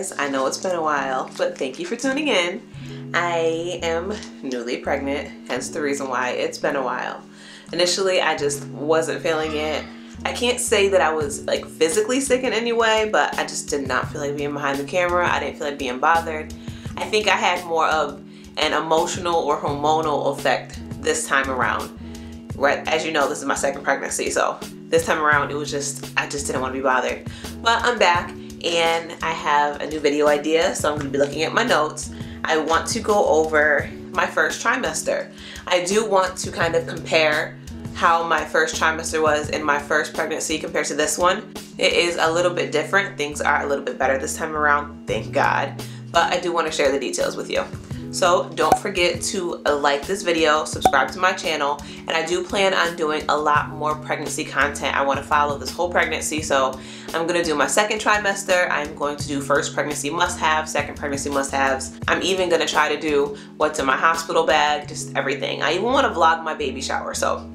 guys. I know it's been a while, but thank you for tuning in. I am newly pregnant, hence the reason why it's been a while. Initially, I just wasn't feeling it. I can't say that I was like physically sick in any way, but I just did not feel like being behind the camera. I didn't feel like being bothered. I think I had more of an emotional or hormonal effect this time around. Right, as you know, this is my second pregnancy, so this time around it was just, I just didn't want to be bothered. But I'm back and I have a new video idea, so I'm going to be looking at my notes. I want to go over my first trimester. I do want to kind of compare how my first trimester was in my first pregnancy compared to this one. It is a little bit different. Things are a little bit better this time around, thank God. But I do want to share the details with you. So don't forget to like this video, subscribe to my channel, and I do plan on doing a lot more pregnancy content. I want to follow this whole pregnancy, so I'm going to do my second trimester. I'm going to do first pregnancy must-have, second pregnancy must-haves. I'm even going to try to do what's in my hospital bag, just everything. I even want to vlog my baby shower, so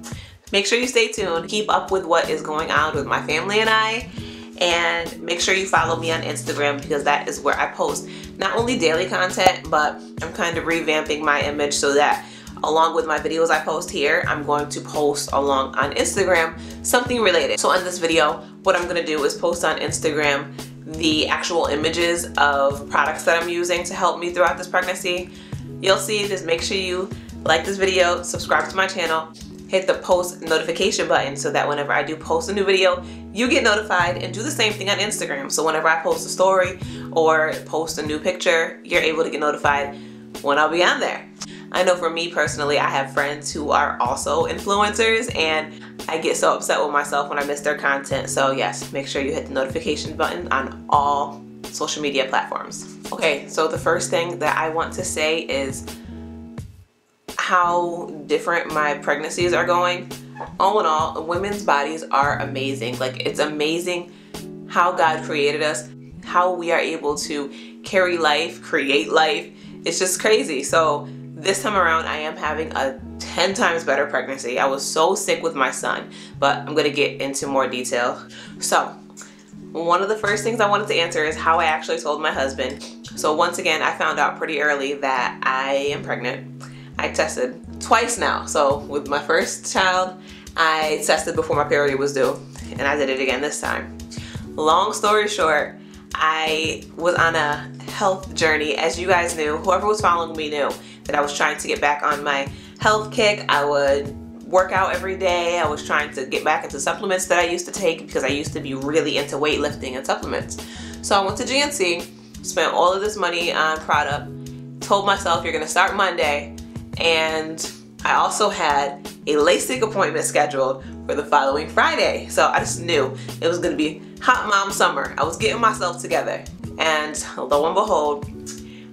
make sure you stay tuned. Keep up with what is going on with my family and I. And make sure you follow me on Instagram because that is where I post not only daily content, but I'm kind of revamping my image so that along with my videos I post here, I'm going to post along on Instagram something related. So in this video, what I'm gonna do is post on Instagram the actual images of products that I'm using to help me throughout this pregnancy. You'll see, just make sure you like this video, subscribe to my channel, hit the post notification button so that whenever I do post a new video, you get notified, and do the same thing on Instagram. So whenever I post a story or post a new picture, you're able to get notified when I'll be on there. I know for me personally, I have friends who are also influencers and I get so upset with myself when I miss their content. So yes, make sure you hit the notification button on all social media platforms. Okay, so the first thing that I want to say is how different my pregnancies are going. All in all, women's bodies are amazing. Like, it's amazing how God created us, how we are able to carry life, create life. It's just crazy. So this time around, I am having a 10 times better pregnancy. I was so sick with my son, but I'm gonna get into more detail. So one of the first things I wanted to answer is how I actually told my husband. So once again, I found out pretty early that I am pregnant. I tested twice now. So with my first child, I tested before my period was due, and I did it again this time. Long story short, I was on a health journey. As you guys knew, whoever was following me knew that I was trying to get back on my health kick. I would work out every day. I was trying to get back into supplements that I used to take because I used to be really into weightlifting and supplements. So I went to GNC, spent all of this money on product, told myself you're gonna start Monday, and I also had a LASIK appointment scheduled for the following Friday. So I just knew it was gonna be hot mom summer. I was getting myself together, and lo and behold,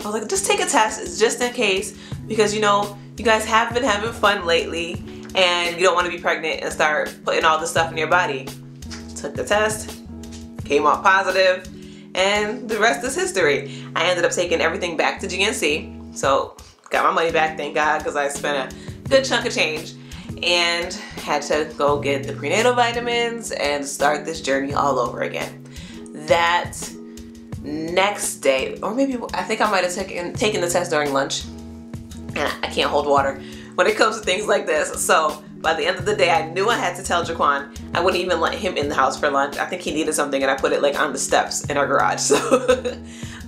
I was like, just take a test, it's just in case, because you know, you guys have been having fun lately and you don't want to be pregnant and start putting all this stuff in your body. Took the test, came out positive, and the rest is history. I ended up taking everything back to GNC, so got my money back, thank God, because I spent a good chunk of change and had to go get the prenatal vitamins and start this journey all over again. That next day, or maybe I think I might have taken the test during lunch, and I can't hold water when it comes to things like this. So by the end of the day, I knew I had to tell Jaquan. I wouldn't even let him in the house for lunch. I think he needed something and I put it like on the steps in our garage. So,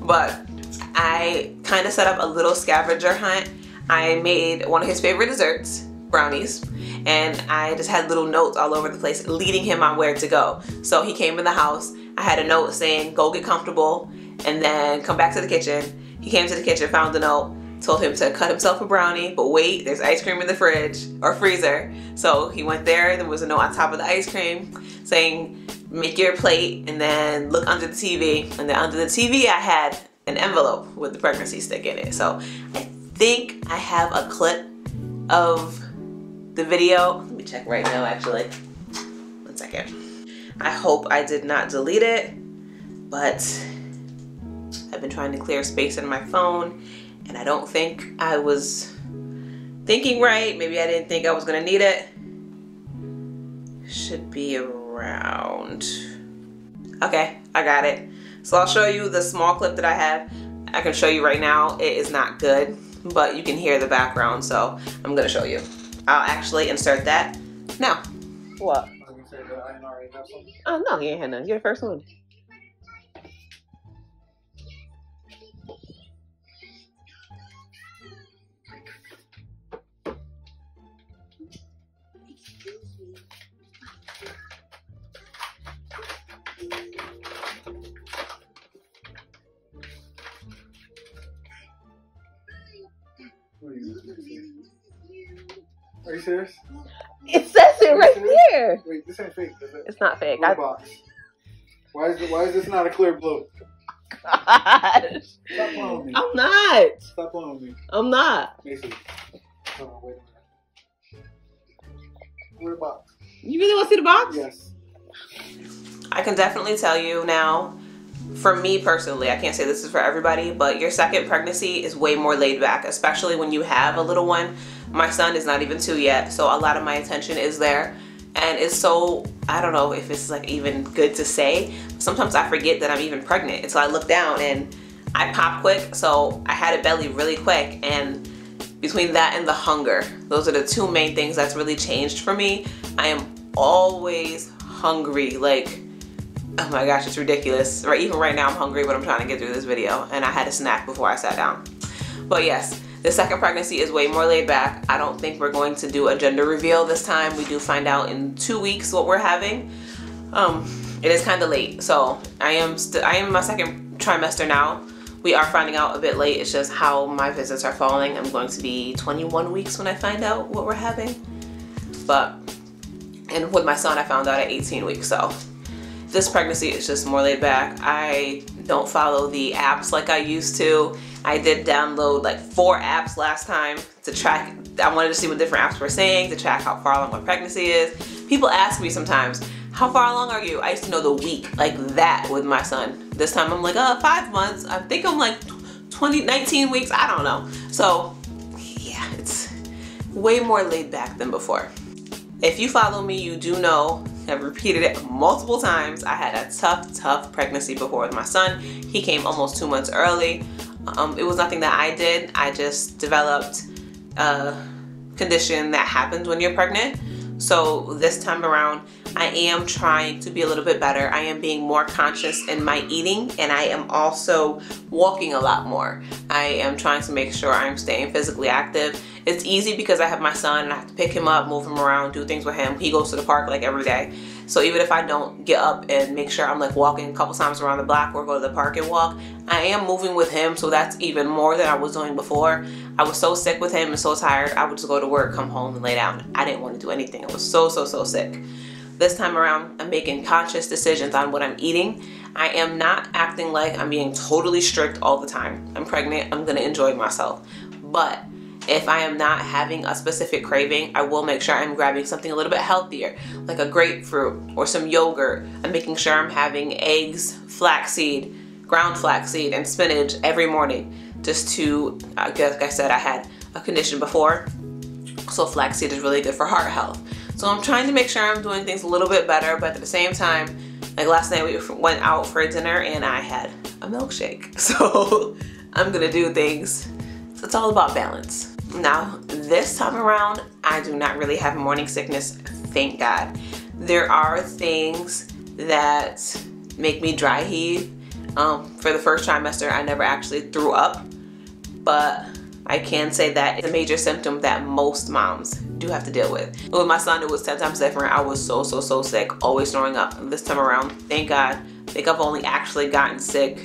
but I kind of set up a little scavenger hunt. I made one of his favorite desserts, brownies, and I just had little notes all over the place leading him on where to go. So he came in the house, I had a note saying, go get comfortable and then come back to the kitchen. He came to the kitchen, found the note, told him to cut himself a brownie, but wait, there's ice cream in the fridge or freezer. So he went there was a note on top of the ice cream saying, make your plate and then look under the TV. And then under the TV I had an envelope with the pregnancy stick in it. So I think I have a clip of the video. Let me check right now actually. One second. I hope I did not delete it, but I've been trying to clear space in my phone and I don't think I was thinking right. Maybe I didn't think I was gonna need it. Should be around. Okay, I got it. So I'll show you the small clip that I have. I can show you right now. It is not good, but you can hear the background, so I'm gonna show you. I'll actually insert that now. What? Oh no, you ain't had none. You're the first one. Are you serious? It says it right there. Wait, this ain't fake, is it? It's not fake. Box. Why is this not a clear blue? Gosh. Stop playing with me. I'm not. Stop playing with me. I'm not. Macy. Hold on, wait a minute. Where's the box? You really want to see the box? Yes. I can definitely tell you now, for me personally, I can't say this is for everybody, but your second pregnancy is way more laid back, especially when you have a little one. My son is not even 2 yet, so a lot of my attention is there. And it's so, I don't know if it's like even good to say. Sometimes I forget that I'm even pregnant. And so I look down and I pop quick, so I had a belly really quick. And between that and the hunger, those are the two main things that's really changed for me. I am always hungry, like, oh my gosh, it's ridiculous. Right, even right now I'm hungry, but I'm trying to get through this video and I had a snack before I sat down. But yes, the second pregnancy is way more laid back. I don't think we're going to do a gender reveal this time. We do find out in 2 weeks what we're having. It is kind of late, so I am in my second trimester now. We are finding out a bit late. It's just how my visits are falling. I'm going to be 21 weeks when I find out what we're having. And with my son, I found out at 18 weeks, so this pregnancy is just more laid back. I don't follow the apps like I used to. I did download like 4 apps last time to track. I wanted to see what different apps were saying to track how far along my pregnancy is. People ask me sometimes, how far along are you? I used to know the week like that with my son. This time I'm like, 5 months. I think I'm like 19 weeks. I don't know. So yeah, it's way more laid back than before. If you follow me, you do know, I've repeated it multiple times, I had a tough pregnancy before with my son. He came almost 2 months early. It was nothing that I did. I just developed a condition that happens when you're pregnant. So this time around, I am trying to be a little bit better. I am being more conscious in my eating, and I am also walking a lot more. I am trying to make sure I'm staying physically active. It's easy because I have my son and I have to pick him up, move him around, do things with him. He goes to the park like every day. So even if I don't get up and make sure I'm like walking a couple times around the block or go to the park and walk, I am moving with him, so that's even more than I was doing before. I was so sick with him and so tired, I would just go to work, come home and lay down. I didn't want to do anything. I was so sick. This time around, I'm making conscious decisions on what I'm eating. I am not acting like I'm being totally strict all the time. I'm pregnant, I'm gonna enjoy myself. But if I am not having a specific craving, I will make sure I'm grabbing something a little bit healthier, like a grapefruit or some yogurt. I'm making sure I'm having eggs, flaxseed, ground flaxseed, and spinach every morning, just to, like I said, I had a condition before, so flaxseed is really good for heart health. So I'm trying to make sure I'm doing things a little bit better, but at the same time, like last night we went out for dinner and I had a milkshake. So I'm gonna do things. It's all about balance. Now, this time around, I do not really have morning sickness, thank God. There are things that make me dry heave. For the first trimester, I never actually threw up, but I can say that it's a major symptom that most moms do have to deal with. With my son, it was 10 times different. I was so sick, always throwing up. This time around, thank God, I think I've only actually gotten sick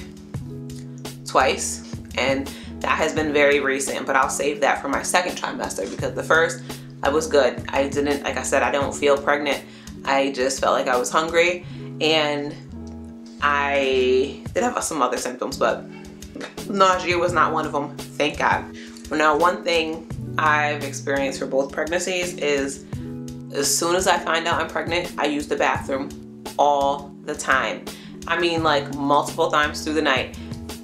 twice, and that has been very recent, but I'll save that for my second trimester because the first, I was good. I didn't, like I said, I don't feel pregnant. I just felt like I was hungry, and I did have some other symptoms, but nausea was not one of them, thank God. Now, one thing I've experienced for both pregnancies is as soon as I find out I'm pregnant, I use the bathroom all the time. I mean, like multiple times through the night.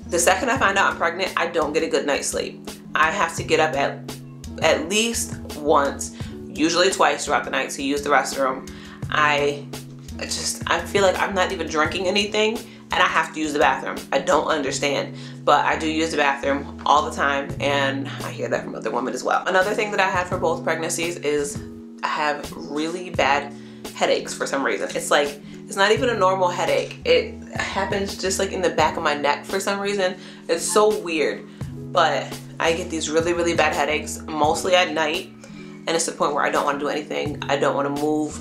The second I find out I'm pregnant, I don't get a good night's sleep. I have to get up at least once, usually twice throughout the night to use the restroom. I feel like I'm not even drinking anything, and I have to use the bathroom. I don't understand, but I do use the bathroom all the time, and I hear that from other women as well. Another thing that I had for both pregnancies is I have really bad headaches for some reason. It's like, it's not even a normal headache. It happens just like in the back of my neck for some reason. It's so weird, but I get these really, really bad headaches, mostly at night, and it's the point where I don't want to do anything. I don't want to move.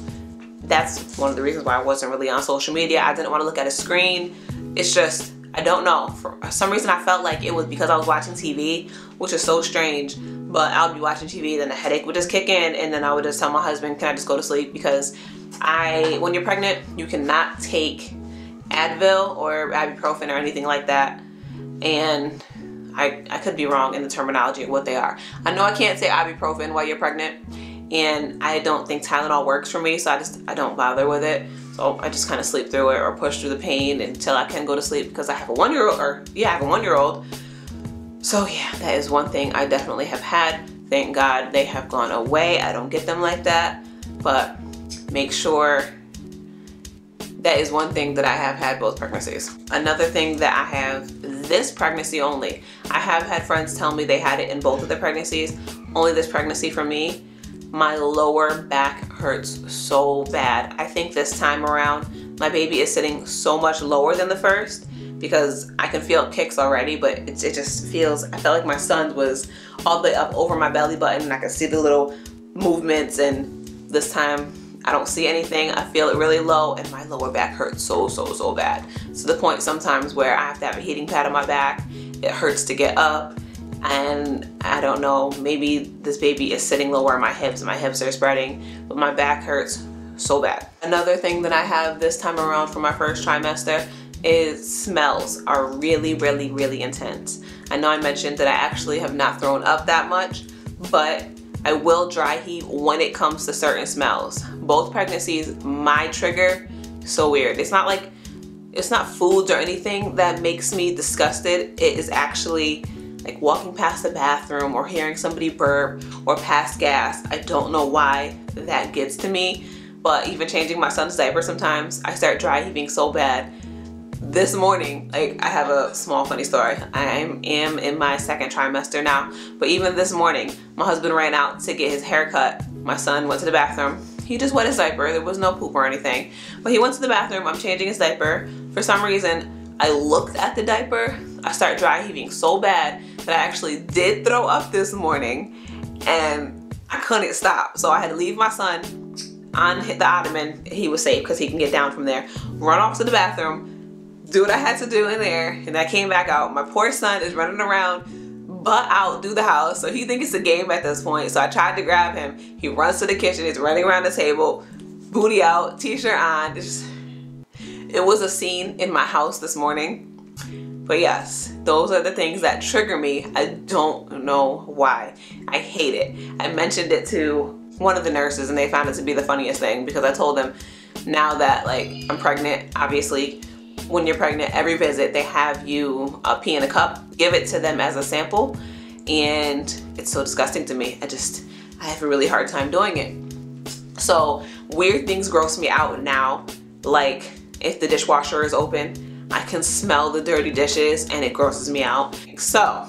That's one of the reasons why I wasn't really on social media. I didn't want to look at a screen. It's just, I don't know. For some reason I felt like it was because I was watching TV, which is so strange. But I would be watching TV, then the headache would just kick in, and then I would just tell my husband, can I just go to sleep? Because when you're pregnant, you cannot take Advil or ibuprofen or anything like that. And I could be wrong in the terminology of what they are. I know I can't say ibuprofen while you're pregnant, and I don't think Tylenol works for me, so I don't bother with it. So I just kind of sleep through it or push through the pain until I can go to sleep, because I have a 1-year-old, I have a 1-year-old. So yeah, that is one thing I definitely have had. Thank God they have gone away. I don't get them like that, but make sure that is one thing that I have had both pregnancies. Another thing that I have this pregnancy only. I have had friends tell me they had it in both of their pregnancies. Only this pregnancy for me. My lower back hurts so bad. I think this time around, my baby is sitting so much lower than the first, because I can feel kicks already, but it just feels, I felt like my son was all the way up over my belly button, and I could see the little movements, and this time I don't see anything. I feel it really low, and my lower back hurts so bad. To the point sometimes where I have to have a heating pad on my back. It hurts to get up, and I don't know, maybe this baby is sitting lower on my hips, and my hips are spreading, but my back hurts so bad. Another thing that I have this time around for my first trimester is smells are really intense. I know I mentioned that I actually have not thrown up that much, but I will dry heat when it comes to certain smells. Both pregnancies, my trigger, so weird. It's not like, it's not foods or anything that makes me disgusted. It is actually like walking past the bathroom or hearing somebody burp or pass gas. I don't know why that gets to me, but even changing my son's diaper sometimes, I start dry heaving so bad. This morning, like, I have a small funny story. I am in my second trimester now, but even this morning, my husband ran out to get his hair cut. My son went to the bathroom. He just wet his diaper. There was no poop or anything, but he went to the bathroom. I'm changing his diaper. For some reason, I looked at the diaper. I started dry heaving so bad that I actually did throw up this morning, and I couldn't stop. So I had to leave my son on the ottoman. He was safe because he can get down from there. Run off to the bathroom, do what I had to do in there, and I came back out. My poor son is running around, butt out through the house, so he thinks it's a game at this point. So I tried to grab him. He runs to the kitchen, he's running around the table, booty out, t-shirt on. It was a scene in my house this morning. But yes, those are the things that trigger me. I don't know why. I hate it. I mentioned it to one of the nurses, and they found it to be the funniest thing, because I told them now that, like, I'm pregnant, obviously when you're pregnant, every visit they have you pee in a cup. Give it to them as a sample, and it's so disgusting to me. I have a really hard time doing it. So weird things gross me out now, like if the dishwasher is open, I can smell the dirty dishes and it grosses me out. So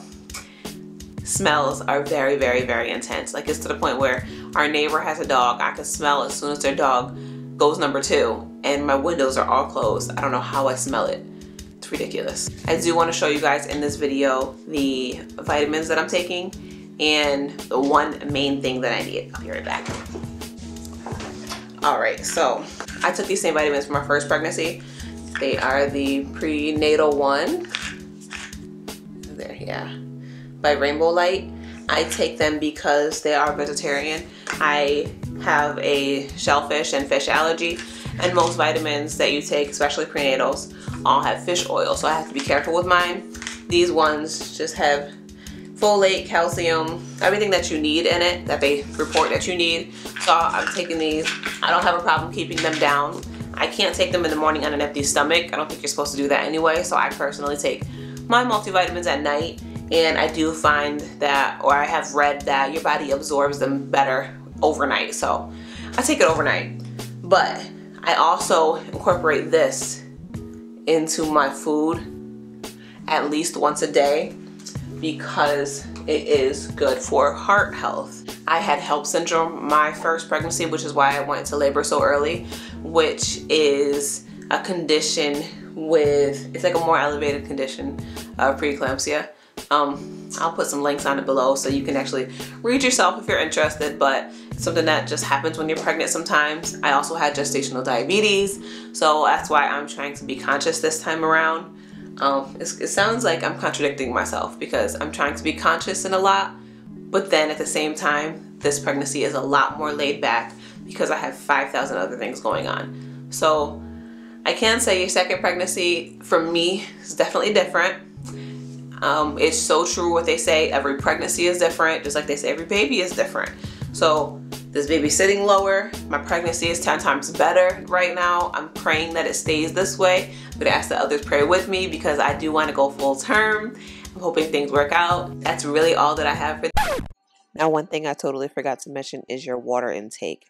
smells are very intense. Like, it's to the point where our neighbor has a dog. I can smell as soon as their dog goes number 2, and my windows are all closed. I don't know how I smell it. It's ridiculous. I do want to show you guys in this video the vitamins that I'm taking and the one main thing that I need. I'll be right back. Alright, so I took these same vitamins for my first pregnancy. They are the prenatal one. There, yeah. By Rainbow Light. I take them because they are vegetarian. I have a shellfish and fish allergy, and most vitamins that you take, especially prenatals, all have fish oil, so I have to be careful with mine. These ones just have folate, calcium, everything that you need in it, that they report that you need. So I'm taking these. I don't have a problem keeping them down. I can't take them in the morning on an empty stomach. I don't think you're supposed to do that anyway, so I personally take my multivitamins at night, and I do find that, or I have read that your body absorbs them better overnight, so I take it overnight. But I also incorporate this into my food at least once a day because it is good for heart health. I had HELLP syndrome my first pregnancy, which is why I went into labor so early, which is a condition with, it's like a more elevated condition of preeclampsia. I'll put some links on it below so you can actually read yourself if you're interested, but it's something that just happens when you're pregnant sometimes. I also had gestational diabetes, so that's why I'm trying to be conscious this time around. It sounds like I'm contradicting myself because I'm trying to be conscious in a lot, but then at the same time, this pregnancy is a lot more laid back because I have 5,000 other things going on. So I can say your second pregnancy for me is definitely different. It's so true what they say, every pregnancy is different, just like they say every baby is different. So this baby's sitting lower, my pregnancy is 10 times better right now. I'm praying that it stays this way, but I ask that others pray with me because I do want to go full term. I'm hoping things work out. That's really all that I have for now. One thing I totally forgot to mention is your water intake.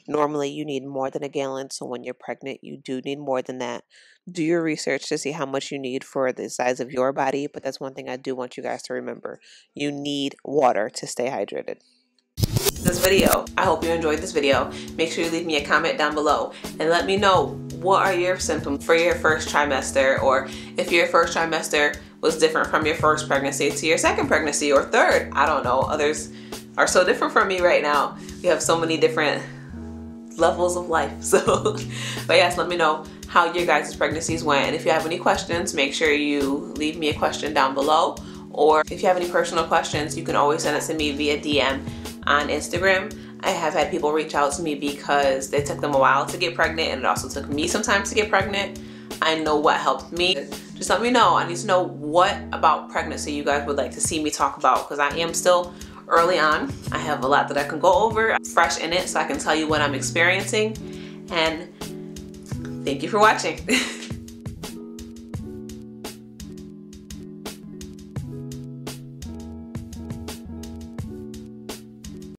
Normally you need more than a gallon, so when you're pregnant you do need more than that. Do your research to see how much you need for the size of your body, but that's one thing I do want you guys to remember. You need water to stay hydrated. This video, I hope you enjoyed this video. Make sure you leave me a comment down below and let me know what are your symptoms for your first trimester, or if your first trimester was different from your first pregnancy to your second pregnancy or third. I don't know, others are so different from me right now. We have so many different levels of life. So but yes, let me know how your guys' pregnancies went, and if you have any questions, make sure you leave me a question down below, or if you have any personal questions, you can always send it to me via DM on Instagram. I have had people reach out to me because it took them a while to get pregnant, and it also took me some time to get pregnant. I know what helped me. Just let me know. I need to know what about pregnancy you guys would like to see me talk about, because I am still early on. I have a lot that I can go over, I'm fresh in it, so I can tell you what I'm experiencing. And thank you for watching.